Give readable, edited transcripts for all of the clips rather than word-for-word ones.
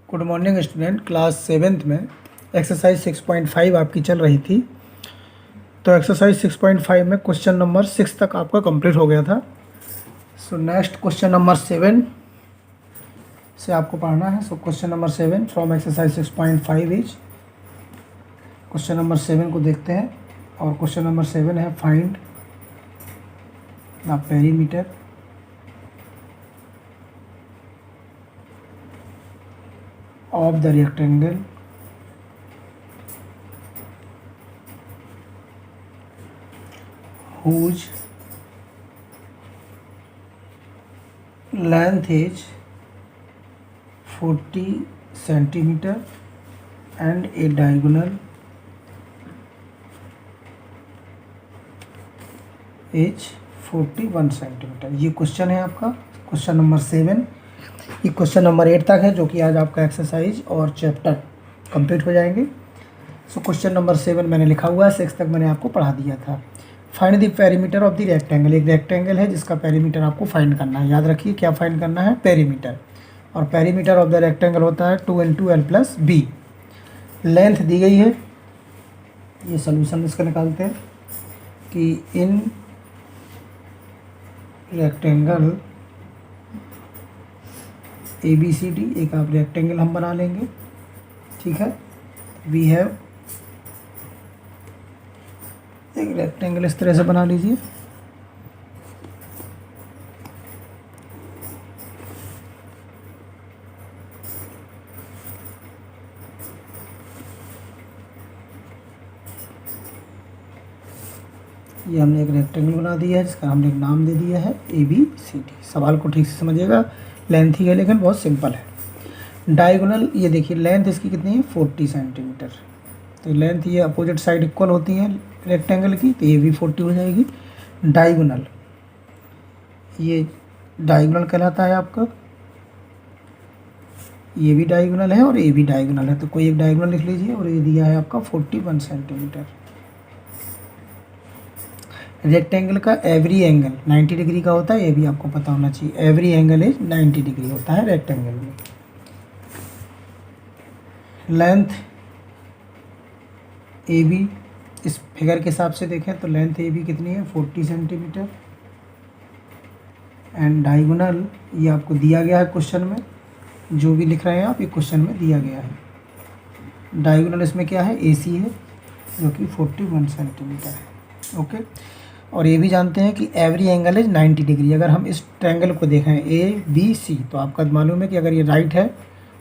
Good morning student. Class 7th में exercise 6.5 आपकी चल रही थी। तो एक्सरसाइज 6.5 में क्वेश्चन नंबर 6 तक आपका कंप्लीट हो गया था। सो नेक्स्ट क्वेश्चन नंबर 7 से आपको पढ़ना है। So question number 7 from exercise 6.5 is, question number 7 को देखते हैं। और क्वेश्चन नंबर 7 है find the perimeter of the rectangle whose length is 40 centimeter and a diagonal is 41 centimetre. ये क्वेश्चन है आपका क्वेश्चन नंबर 7। ये क्वेश्चन नंबर 8 तक है, जो कि आज आपका एक्सरसाइज और चैप्टर कंप्लीट हो जाएंगे। सो क्वेश्चन नंबर 7 मैंने लिखा हुआ है, 6 तक मैंने आपको पढ़ा दिया था। Find the perimeter of the rectangle. एक रेक्टेंगल है जिसका पेरीमीटर आपको फाइंड करना है। याद रखिए क्या फाइंड करना है, पेरीमीटर। और पेरीमीटर ऑफ द रेक्टेंगल होता है 2 × L + B। लेंथ दी गई है, ये सोल्यूशन इसका निकालते हैं कि इन रेक्टेंगल ABCD, एक आप रेक्टेंगल हम बना लेंगे, ठीक है। वी हैव एक रेक्टेंगल इस तरह से बना लीजिए। ये हमने एक रेक्टेंगल बना दिया है जिसका हमने एक नाम दे दिया है ABCD। सवाल को ठीक से समझिएगा, लेंथ ही है लेकिन बहुत सिंपल है। डायगोनल, ये देखिए लेंथ इसकी कितनी है, 40 सेंटीमीटर। तो लेंथ ये अपोजिट साइड इक्वल होती है रेक्टेंगल की, तो ये भी 40 हो जाएगी। डायगोनल, ये डायगोनल कहलाता है आपका, ये भी डायगोनल है और ये भी डायगोनल है। तो कोई एक डायगोनल लिख लीजिए और ये दिया है आपका 41 सेंटीमीटर। रेक्टेंगल का एवरी एंगल 90 डिग्री का होता है, ये भी आपको पता होना चाहिए। एवरी एंगल इज 90 डिग्री होता है रेक्टेंगल में। लेंथ AB, इस फिगर के हिसाब से देखें तो लेंथ AB कितनी है, 40 सेंटीमीटर। एंड डायगोनल, ये आपको दिया गया है क्वेश्चन में, जो भी लिख रहे हैं आप, ये क्वेश्चन में दिया गया है। डायगोनल इसमें क्या है, AC है, जो कि 41 सेंटीमीटर है। ओके। और ये भी जानते हैं कि एवरी एंगल इज 90 डिग्री। अगर हम इस ट्रायंगल को देखें ABC, तो आपका मालूम है कि अगर ये राइट है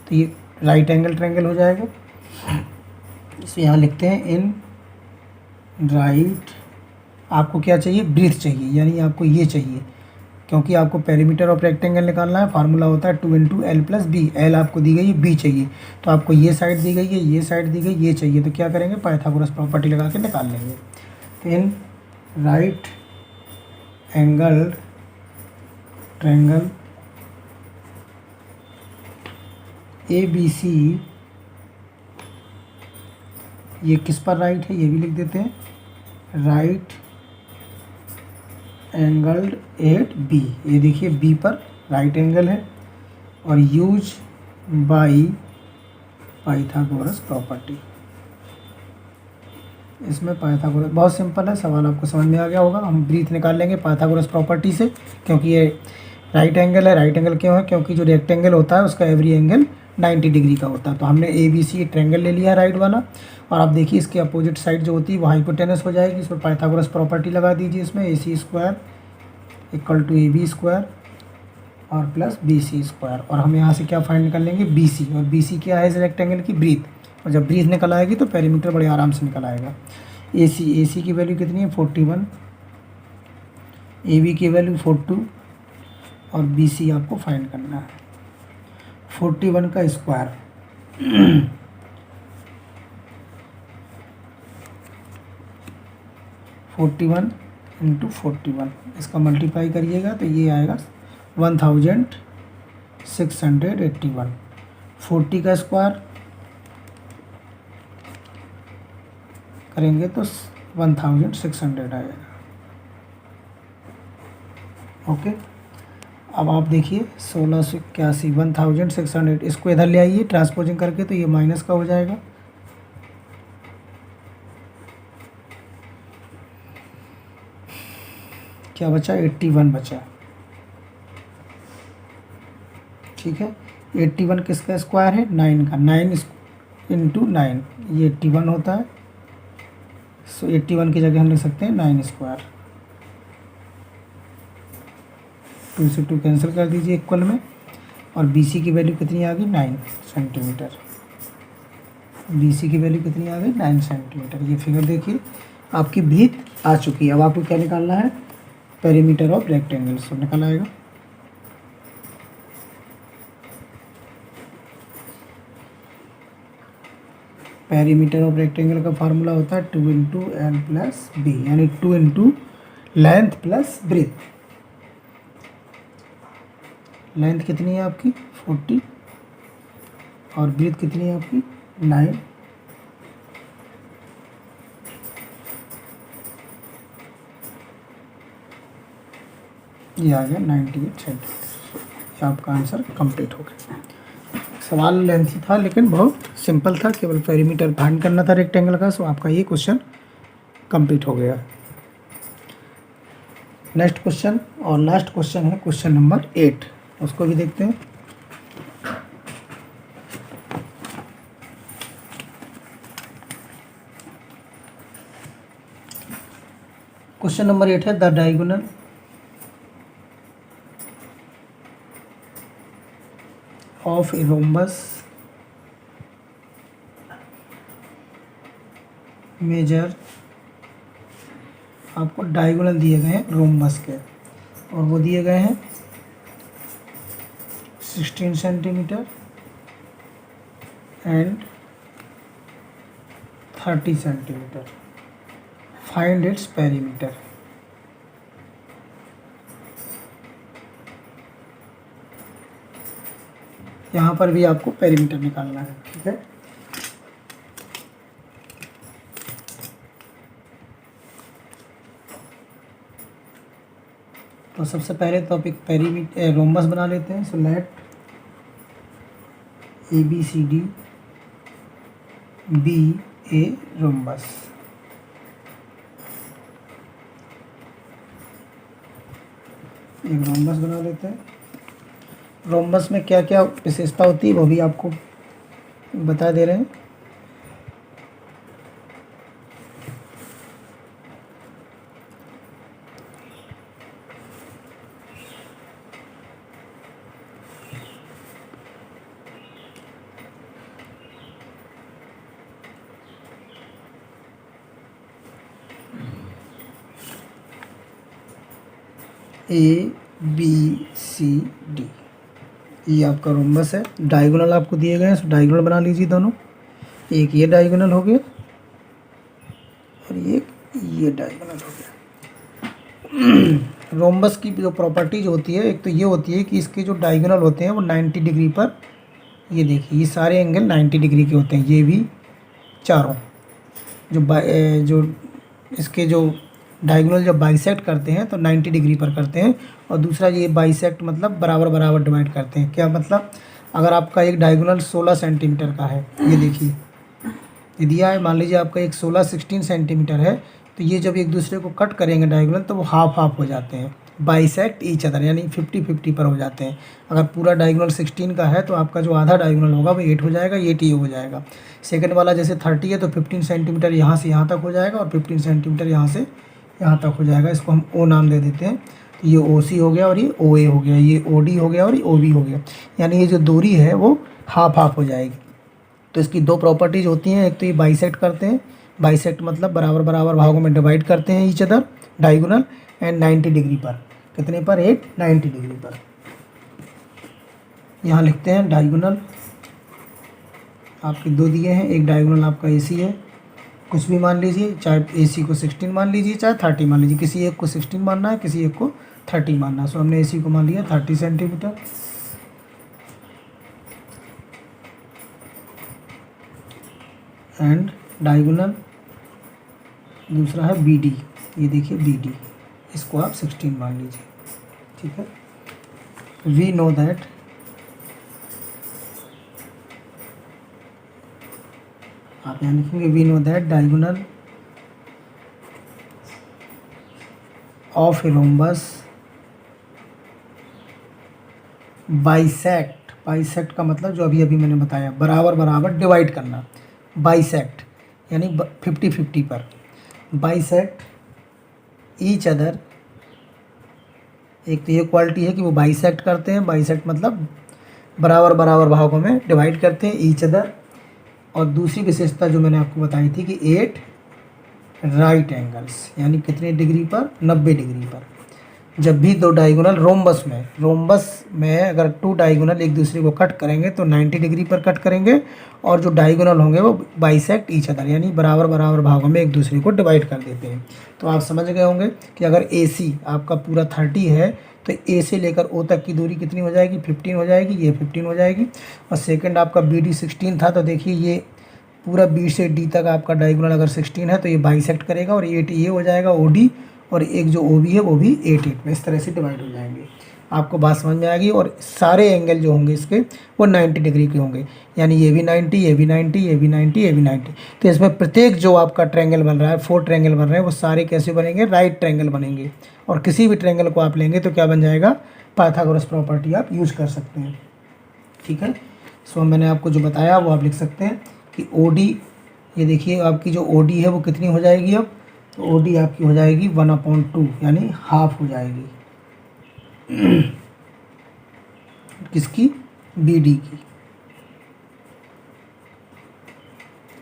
तो ये राइट एंगल ट्रायंगल हो जाएगा। इसे यहाँ लिखते हैं इन राइट, आपको क्या चाहिए, ब्रीथ चाहिए, यानी आपको ये चाहिए, क्योंकि आपको पेरीमीटर ऑफ रेक्टेंगल निकालना है। फार्मूला होता है 2 × L + B। L आपको दी गई है, B चाहिए, तो आपको ये साइड दी गई है, ये साइड दी गई, ये चाहिए, तो क्या करेंगे, पाइथागोरस प्रॉपर्टी लगा के निकाल लेंगे। तो in right angle triangle ABC, ये किस पर राइट है, ये भी लिख देते हैं, राइट एंगल्ड एट B। ये देखिए B पर राइट एंगल है और यूज बाय पाइथागोरस प्रॉपर्टी। इसमें पाइथागोरस बहुत सिंपल है, सवाल आपको समझ में आ गया होगा। हम ब्रीथ निकाल लेंगे पाइथागोरस प्रॉपर्टी से, क्योंकि ये राइट एंगल है। राइट एंगल क्यों है, क्योंकि जो रेक्टेंगल होता है उसका एवरी एंगल 90 डिग्री का होता है। तो हमने ABC ट्रायंगल ले लिया राइट वाला, और आप देखिए इसके अपोजिट साइड जो होती है वो हाइपोटेनस हो जाएगी। इसमें पाइथागोरस प्रॉपर्टी लगा दीजिए, इसमें AC² = AB² और प्लस BC²। और हम यहाँ से क्या फाइंड कर लेंगे, BC। और BC क्या है इस रेक्टेंगल की, ब्रीथ। और जब ब्रीथ निकल आएगी तो पेरीमीटर बड़े आराम से निकल आएगा। AC की वैल्यू कितनी है, 41। AB की वैल्यू 42 और BC आपको फाइंड करना है 41 का स्क्वायर। 41 × 41, इसका मल्टीप्लाई करिएगा तो ये आएगा 1681। 40 का स्क्वायर करेंगे तो 1600 आएगा। ओके। अब आप देखिए 1681 1600, इसको इधर ले आइए ट्रांसपोजिंग करके, तो ये माइनस का हो जाएगा। क्या बचा? 81 बचा। ठीक है, 81 किसका स्क्वायर है? 9 का। 9 इंटू 9 ये 81 होता है। सो 81 की जगह हम लिख सकते हैं 9 स्क्वायर। 2 से 2 कैंसिल कर दीजिए इक्वल में, और BC की वैल्यू कितनी आ गई? 9 सेंटीमीटर। BC की वैल्यू कितनी आ गई? 9 सेंटीमीटर। ये फिगर देखिए आपकी भीत आ चुकी है। अब आपको क्या निकालना है? Perimeter of rectangle. सो निकल आएगा। पेरीमीटर ऑफ रेक्टेंगल का फार्मूला होता है 2 इंटू एल प्लस बी, यानी 2 into length plus breadth. Length कितनी है आपकी? 40, और ब्रेथ कितनी है आपकी? 9। ये आ गया 98 सेंटीमीटर। आपका आंसर कंप्लीट हो गया। सवाल लेंथी था लेकिन बहुत सिंपल था, केवल पेरीमीटर फाइंड करना था रेक्टेंगल का। सो आपका ये क्वेश्चन कंप्लीट हो गया। नेक्स्ट क्वेश्चन और लास्ट क्वेश्चन है क्वेश्चन नंबर 8, उसको भी देखते हैं। क्वेश्चन नंबर 8 है the diagonal of a rhombus measure. आपको डायगोनल दिए गए हैं रोम्बस के, और वो दिए गए हैं 16 centimetre and 30 centimetre. Find its perimeter. यहाँ पर भी आपको पेरीमीटर निकालना है। ठीक है, तो सबसे पहले तो आप एक पेरीमीटर रोम्बस बना लेते हैं। So let ABCD be a rhombus. एक रोम्बस बना लेते हैं। रोम्बस में क्या क्या विशेषता होती है वो भी आपको बता दे रहे हैं। ABCD ये आपका रोम्बस है। डायगोनल आपको दिए गए हैं, सो डायगोनल बना लीजिए दोनों। एक ये डायगोनल हो गया और एक ये डायगोनल हो गया। रोम्बस की जो प्रॉपर्टीज होती है, एक तो ये होती है कि इसके जो डायगोनल होते हैं वो 90 डिग्री पर, ये देखिए ये सारे एंगल 90 डिग्री के होते हैं। ये भी चारों जो इसके जो डायगोनल जब बाइसेक्ट करते हैं तो 90 डिग्री पर करते हैं। और दूसरा ये बाइसेक्ट मतलब बराबर बराबर डिवाइड करते हैं। क्या मतलब? अगर आपका एक डायगोनल 16 सेंटीमीटर का है, ये देखिए ये दिया है, मान लीजिए आपका एक 16 सेंटीमीटर है, तो ये जब एक दूसरे को कट करेंगे डायगोनल तो वो हाफ हाफ हो जाते हैं, बाइसेक्ट ईच अदर, यानी 50-50 पर हो जाते हैं। अगर पूरा डायगोनल 16 का है तो आपका जो आधा डायगोनल होगा वो 8 हो जाएगा, 8 ये हो जाएगा। सेकंड वाला जैसे 30 है तो 15 सेंटीमीटर यहाँ से यहाँ तक हो जाएगा, और 15 सेंटीमीटर यहाँ से यहाँ तक हो जाएगा। इसको हम O नाम दे देते हैं। तो ये OC हो गया और ये OA हो गया, ये OD हो गया और ये OB हो गया, यानी ये जो दूरी है वो हाफ हाफ हो जाएगी। तो इसकी दो प्रॉपर्टीज होती हैं, एक तो ये बाइसेक्ट करते हैं, बाइसेक्ट मतलब बराबर बराबर भागों में डिवाइड करते हैं each other diagonal, and 90 degree पर। कितने पर? 90 डिग्री पर। यहाँ लिखते हैं डायगोनल आपके दो दिए हैं। एक डायगोनल आपका AC है, कुछ भी मान लीजिए, चाहे AC को 16 मान लीजिए चाहे 30 मान लीजिए। किसी एक को 16 मानना है, किसी एक को 30 मानना है। सो हमने AC को मान लिया 30 सेंटीमीटर। एंड डायगोनल दूसरा है BD, ये देखिए BD, इसको आप 16 मान लीजिए। ठीक है, वी नो दैट आप यहाँ लिखेंगे we know that diagonal of a rhombus bisect. Bisect का मतलब जो अभी अभी मैंने बताया, बराबर बराबर डिवाइड करना। बाइसेक्ट यानी 50-50 पर। बाइसेक्ट ईच अदर, एक तो ये क्वालिटी है कि वो बाइसेक्ट करते हैं। बाइसेक्ट मतलब बराबर बराबर भागों में डिवाइड करते हैं, ईच अदर। और दूसरी विशेषता जो मैंने आपको बताई थी कि 8 राइट एंगल्स, यानी कितने डिग्री पर, 90 डिग्री पर। जब भी दो डायगोनल रोम्बस में अगर 2 डायगोनल एक दूसरे को कट करेंगे तो 90 डिग्री पर कट करेंगे, और जो डायगोनल होंगे वो बाइसेक्ट ईच अदर, यानी बराबर बराबर भागों में एक दूसरे को डिवाइड कर देते हैं। तो आप समझ गए होंगे कि अगर AC आपका पूरा 30 है तो A से लेकर O तक की दूरी कितनी हो जाएगी, 15 हो जाएगी, ये 15 हो जाएगी। और सेकेंड आपका BD 16 था, तो देखिए ये पूरा B से D तक आपका डायगोनल अगर 16 है तो ये बाइसेक्ट करेगा, और 8 ये हो जाएगा OD, और एक जो OB है वो भी 8 में इस तरह से डिवाइड हो जाएंगे। आपको बात समझ में आएगी। और सारे एंगल जो होंगे इसके वो 90 डिग्री के होंगे, यानी ये भी 90, ये भी 90, ये भी 90, ये भी 90। तो इसमें प्रत्येक जो आपका ट्रायंगल बन रहा है, 4 ट्रायंगल बन रहे हैं, वो सारे कैसे बनेंगे, राइट ट्रायंगल बनेंगे। और किसी भी ट्रायंगल को आप लेंगे तो क्या बन जाएगा, पाइथागोरस प्रॉपर्टी आप यूज कर सकते हैं। ठीक है, सो मैंने आपको जो बताया वो आप लिख सकते हैं कि OD, ये देखिए आपकी जो OD है वो कितनी हो जाएगी अब, तो OD आपकी हो जाएगी 1/2, यानी हाफ हो जाएगी किसकी, BD की।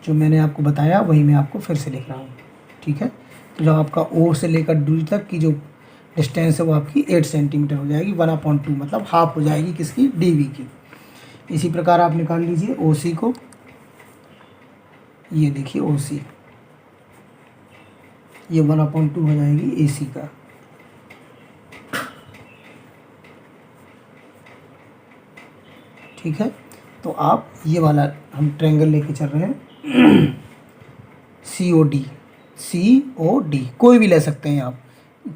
जो मैंने आपको बताया वही मैं आपको फिर से लिख रहा हूँ। ठीक है, तो जब आपका O से लेकर D तक की जो डिस्टेंस है वो आपकी 8 सेंटीमीटर हो जाएगी, 1/2 मतलब हाफ हो जाएगी किसकी, DB की। इसी प्रकार आप निकाल लीजिए OC को, ये देखिए OC, ये 1/2 हो जाएगी AC का। ठीक है, तो आप ये वाला हम ट्रायंगल लेके चल रहे हैं COD कोई भी ले सकते हैं आप,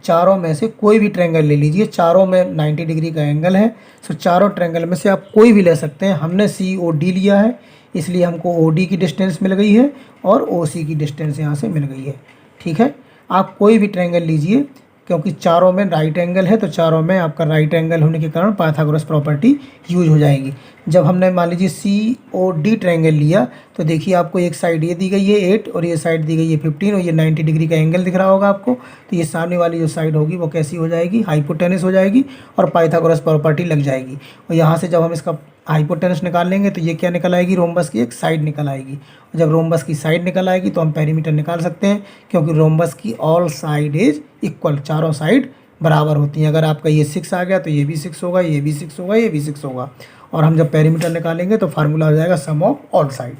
चारों में से कोई भी ट्रायंगल ले लीजिए, चारों में 90 डिग्री का एंगल है। सो चारों ट्रायंगल में से आप कोई भी ले सकते हैं। हमने COD लिया है इसलिए हमको OD की डिस्टेंस मिल गई है और OC की डिस्टेंस यहाँ से मिल गई है। ठीक है, आप कोई भी ट्रायंगल लीजिए, क्योंकि चारों में राइट एंगल है तो चारों में आपका राइट एंगल होने के कारण पाइथागोरस प्रॉपर्टी यूज हो जाएगी। जब हमने मान लीजिए COD ट्रायंगल लिया तो देखिए आपको एक साइड ये दी गई है 8 और ये साइड दी गई है 15 और ये 90 डिग्री का एंगल दिख रहा होगा आपको। तो ये सामने वाली जो साइड होगी वो कैसी हो जाएगी, हाइपोटेनस हो जाएगी और पाइथागोरस प्रॉपर्टी लग जाएगी। और यहाँ से जब हम इसका हाइपोटेनस निकाल लेंगे तो ये क्या निकल आएगी, रोम्बस की एक साइड निकल आएगी। और जब रोम्बस की साइड निकल आएगी तो हम पेरीमीटर निकाल सकते हैं, क्योंकि रोम्बस की ऑल साइड इज इक्वल, चारों साइड बराबर होती हैं। अगर आपका ये 6 आ गया तो ये भी 6 होगा, ये भी 6 होगा, ये भी 6 होगा। और हम जब पेरीमीटर निकालेंगे तो फार्मूला हो जाएगा सम ऑफ ऑल साइड।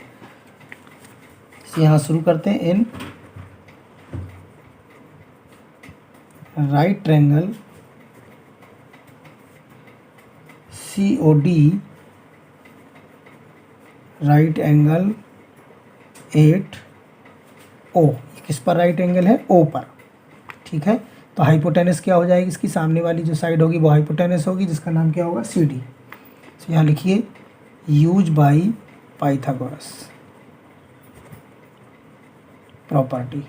यहाँ शुरू करते हैं। In right triangle COD right angle 8O, किस पर राइट एंगल है, O पर। ठीक है, तो हाइपोटेनस क्या हो जाएगी, इसकी सामने वाली जो साइड होगी वो हाइपोटेनस होगी, जिसका नाम क्या होगा, CD। तो यहाँ लिखिए यूज बाय पाइथागोरस प्रॉपर्टी।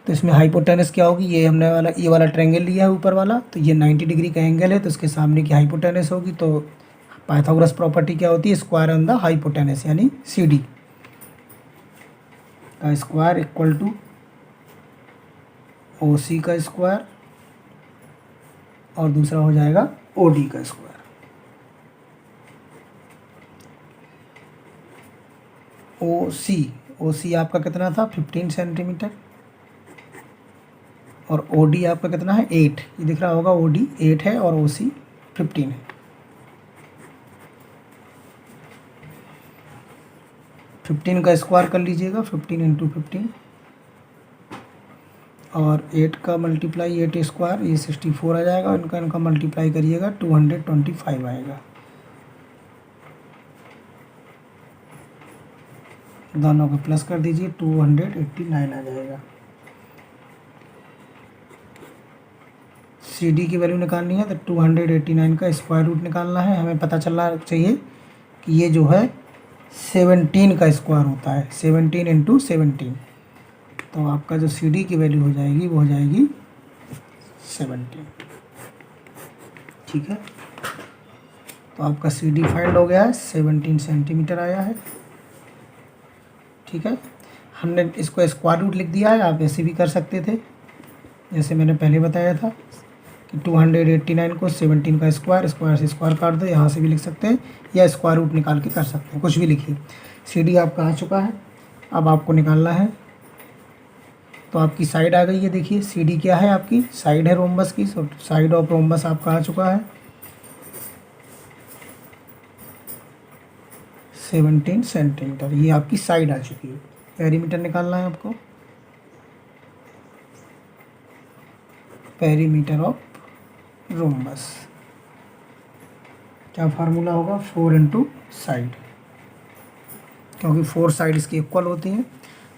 तो इसमें हाइपोटेनस क्या होगी, ये हमने ये वाला ट्रायंगल लिया है ऊपर वाला, तो ये 90 डिग्री का एंगल है तो इसके सामने की हाइपोटेनस होगी। तो पाइथागोरस प्रॉपर्टी क्या होती है, स्क्वायर ऑन द हाइपोटेनस, यानी CD का स्क्वायर इक्वल टू OC का स्क्वायर और दूसरा हो जाएगा OD का स्क्वायर। OC आपका कितना था, 15 सेंटीमीटर, और OD आपका कितना है, 8। ये दिख रहा होगा OD 8 है और OC 15 है। 15 का स्क्वायर कर लीजिएगा, 15 × 15, और 8 का मल्टीप्लाई 8 स्क्वायर, ये 64 आ जाएगा। इनका मल्टीप्लाई करिएगा 225 आएगा। दोनों को प्लस कर दीजिए, 289 आ जाएगा। सी डी की वैल्यू निकालनी है तो 289 का स्क्वायर रूट निकालना है। हमें पता चलना चाहिए कि ये जो है 17 का स्क्वायर होता है, 17 इंटू 17। तो आपका जो सी डी की वैल्यू हो जाएगी वो हो जाएगी 17। ठीक है, तो आपका सी डी फाइंड हो गया है, 17 सेंटीमीटर आया है। ठीक है, हमने इसको स्क्वायर रूट लिख दिया है। आप ऐसे भी कर सकते थे जैसे मैंने पहले बताया था कि 289 को 17 का स्क्वायर, स्क्वायर से स्क्वायर काट दो, यहाँ से भी लिख सकते हैं या स्क्वायर रूट निकाल के कर सकते हैं, कुछ भी लिखिए। सी डी आपका आ चुका है, अब आपको निकालना है। तो आपकी साइड आ गई है, देखिए सी डी क्या है, आपकी साइड है रोम्बस की। साइड ऑफ रोम्बस आपका आ चुका है 17 सेंटीमीटर, ये आपकी साइड आ चुकी है। पेरीमीटर निकालना है आपको, पेरीमीटर ऑफ रोम्बस। क्या फार्मूला होगा, 4 इंटू साइड, क्योंकि 4 साइड इसकी इक्वल होती हैं।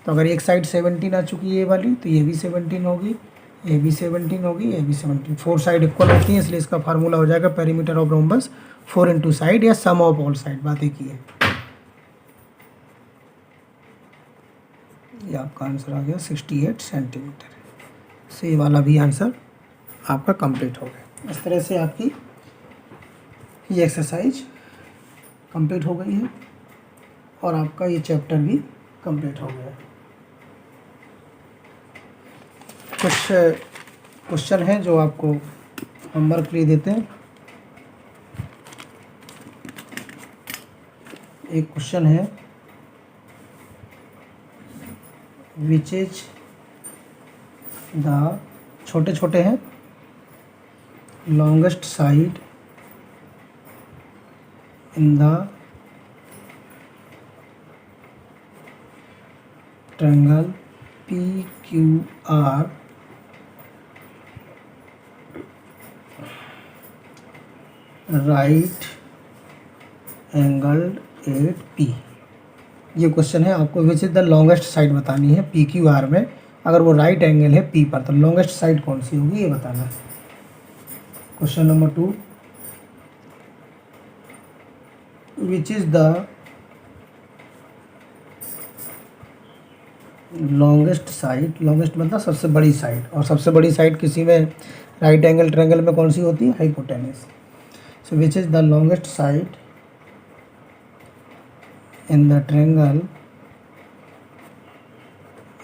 तो अगर एक साइड 17 आ चुकी है ये वाली, तो ये भी 17 होगी, ये भी 17 होगी, ये भी 17। 4 साइड इक्वल होती हैं, इसलिए इसका फार्मूला हो जाएगा perimeter of rhombus 4 into side या सम ऑफ ऑल साइड। बात एक ही है। ये आपका आंसर आ गया 68 सेंटीमीटर। से ये वाला भी आंसर आपका कंप्लीट हो गया। इस तरह से आपकी ये एक्सरसाइज कंप्लीट हो गई है और आपका ये चैप्टर भी कंप्लीट हो गया। कुछ क्वेश्चन हैं जो आपको होमवर्क के लिए देते हैं। एक क्वेश्चन है, विच इज द, छोटे छोटे हैं, longest side in the triangle PQR right angled at P। ये क्वेश्चन है, आपको which is the longest side बतानी है PQR में। अगर वो राइट एंगल है P पर, तो लॉन्गेस्ट साइड कौन सी होगी ये बताना है। Question number 2, which is the longest side, longest मतलब सबसे बड़ी साइड, और सबसे बड़ी साइड किसी में राइट एंगल ट्रायंगल में कौन सी होती है, hypotenuse. So which is the longest side in the triangle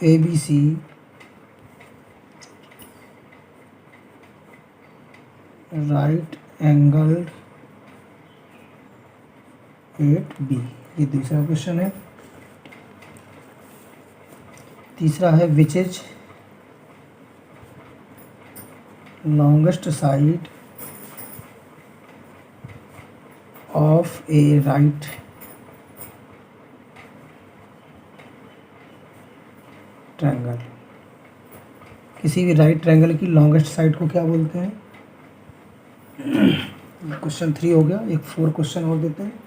ABC right angled at B। ये दूसरा क्वेश्चन है। तीसरा है, which is longest side of A right triangle. किसी भी राइट ट्रायंगल की लॉन्गेस्ट साइड को क्या बोलते हैं। क्वेश्चन 3 हो गया, एक 4 क्वेश्चन और देते हैं।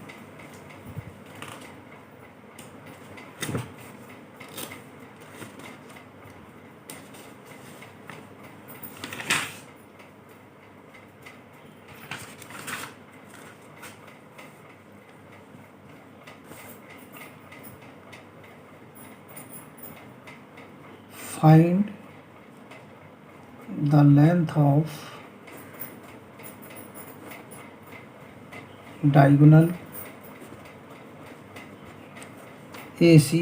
Find the length of diagonal AC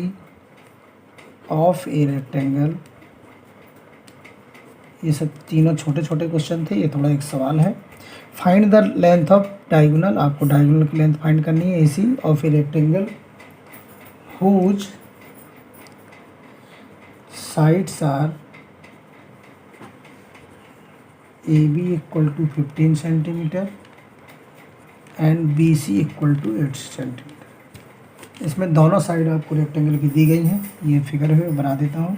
of a rectangle। ये सब तीनों छोटे छोटे क्वेश्चन थे, ये थोड़ा एक सवाल है। Find the length of diagonal, आपको डायगोनल की लेंथ फाइंड करनी है AC of a rectangle whose sides are AB equal to 15 centimetre and BC equal to 8 centimetre. इसमें दोनों साइड आपको रेक्टेंगल की दी गई हैं। ये फिगर है, बना देता हूँ।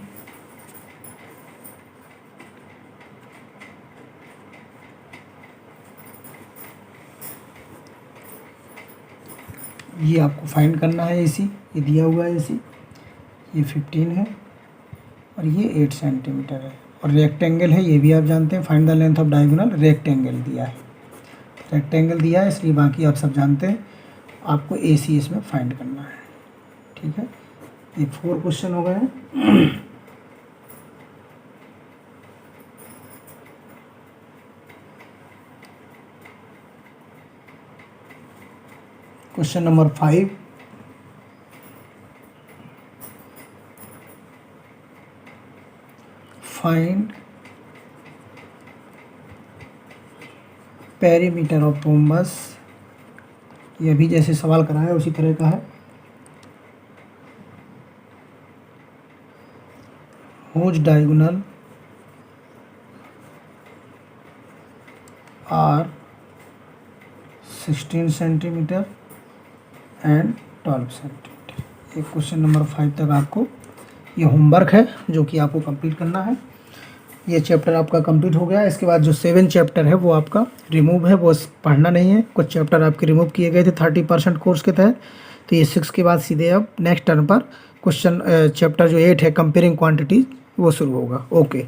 ये आपको फाइंड करना है AC, ये दिया हुआ है AC, ये 15 है और ये 8 सेंटीमीटर है। और रेक्टेंगल है, ये भी आप जानते हैं। Find the length of diagonal, rectangle दिया है, रेक्टेंगल दिया है, इसलिए बाकी आप सब जानते हैं। आपको ए सी इसमें फाइंड करना है, ठीक है। ये 4 क्वेश्चन हो गए हैं। Question number 5, find perimeter of rhombus. ये भी जैसे सवाल कराया उसी तरह का है। whose diagonal are 16 centimetre and 12 centimetre. ये क्वेश्चन नंबर 5 तक आपको ये होमवर्क है जो कि आपको कंप्लीट करना है। ये चैप्टर आपका कंप्लीट हो गया। इसके बाद जो 7 चैप्टर है वो आपका रिमूव है, वो पढ़ना नहीं है। कुछ चैप्टर आपके रिमूव किए गए थे 30% कोर्स के तहत। तो ये 6 के बाद सीधे अब नेक्स्ट टर्न पर क्वेश्चन चैप्टर जो 8 है कंपेयरिंग क्वांटिटीज वो शुरू होगा। ओके।